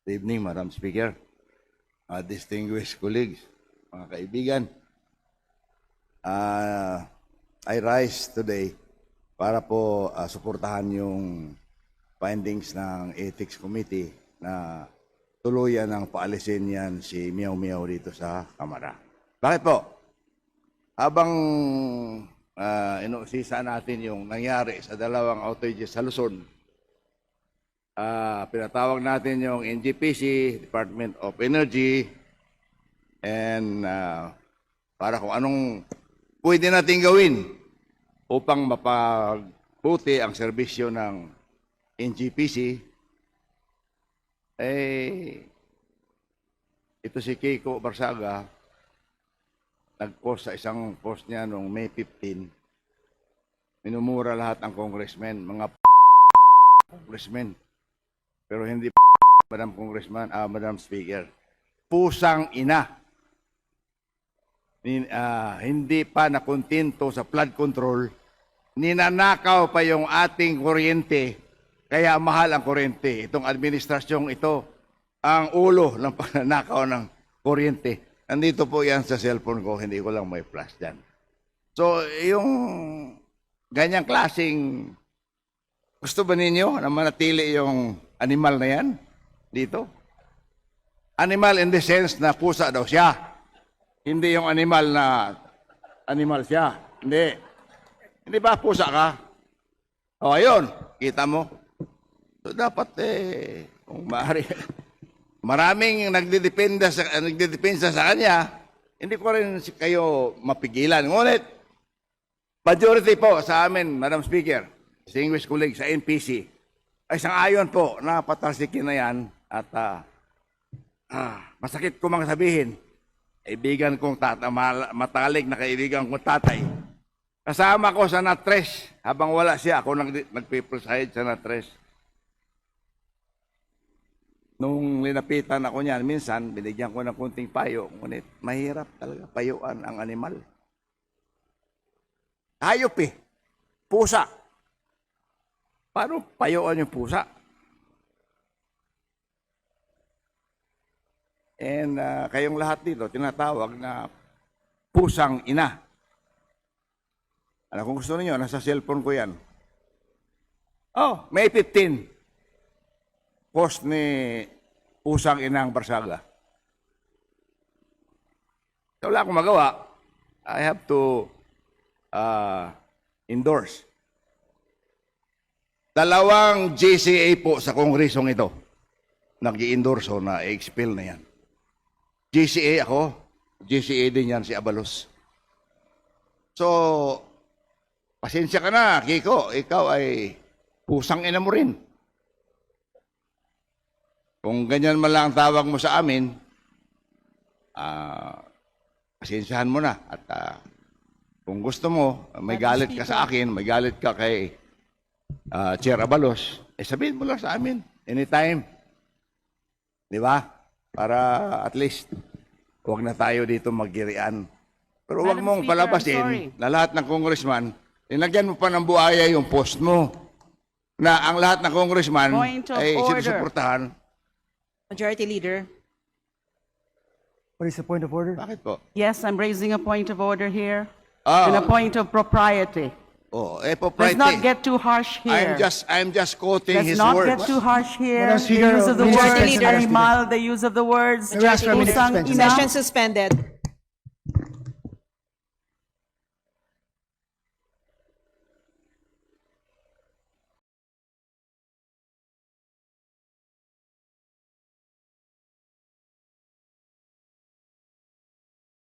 Good evening, Madam Speaker, distinguished colleagues, mga kaibigan. I rise today para po suportahan yung findings ng Ethics Committee na tuluyan ng paalisin yan si Miao Miao dito sa Kamara. Bakit po? Habang inuusisa natin yung nangyari sa dalawang outages sa Luzon, pinatawag natin yung NGPC, Department of Energy, and para kung anong pwede natin gawin upang mapagbuti ang serbisyo ng NGPC. Ito si Kiko Barsaga, nag-post sa isang post niya noong May 15, minumura lahat ng congressmen, mga congressmen. Pero hindi Madam Congressman, Madam Speaker. Pusang ina. Hindi pa nakontento sa flood control, ninanakaw pa yung ating kuryente, kaya mahal ang kuryente. Itong administrasyong ito, ang ulo ng pananakaw ng kuryente. Nandito po yan sa cellphone ko, hindi ko lang may flash dyan. So, yung ganyang klaseng, gusto ba ninyo na manatili yung animal na yan dito? Animal in the sense na pusa daw siya. Hindi yung animal na animal siya. Hindi. Hindi ba pusa ka? O, ayun. Kita mo? So, dapat kung maaari, maraming nagdidepensa sa kanya, hindi ko rin kayo mapigilan. Ngunit, majority po sa amin, Madam Speaker, distinguished colleagues sa NPC, ay sang-ayon po na patalsikin na yan at masakit ko mang sabihin, kaibigan kong matalig na kaibigan kong tatay. Kasama ko sa NATRES, habang wala siya, ako nagpipreside sa NATRES. Nung linapitan ako niyan, minsan, binigyan ko ng kunting payo, ngunit mahirap talaga payuan ang animal. Hayop pusa. Paano payuan yung pusa? And kayong lahat dito, tinatawag na pusang ina. Ano kung gusto niyo, nasa cellphone ko yan. Oh, May 15. Post ni pusang inang Barsaga. So, wala akong magawa. I have to endorse. Dalawang GCA po sa kongresong ito nag-i-endorso na i-expel na yan. GCA ako, GCA din yan si Abalos. So, pasensya ka na, Kiko, ikaw ay pusang ina mo rin. Kung ganyan man lang ang tawag mo sa amin, pasensyahan mo na. At kung gusto mo, may galit ka sa akin, may galit ka kay Chair Abalos, sabihin mo lang sa amin, anytime. Di ba? Para at least, huwag na tayo dito maggirian. Pero huwag mong palabasin na lahat ng congressman, linagyan mo pa ng buhaya yung post mo, na ang lahat ng congressman ay sinusuportahan. Majority Leader. What is the point of order? Bakit po? Yes, I'm raising a point of order here. And a point of propriety. Propriety. Let's not get too harsh here. I'm just quoting Let's his not words. get too harsh here. Madam The Speaker, use of the Majority words Leader. animal, the use of the words May we ask for a minute pusang suspension? ina. Session suspended.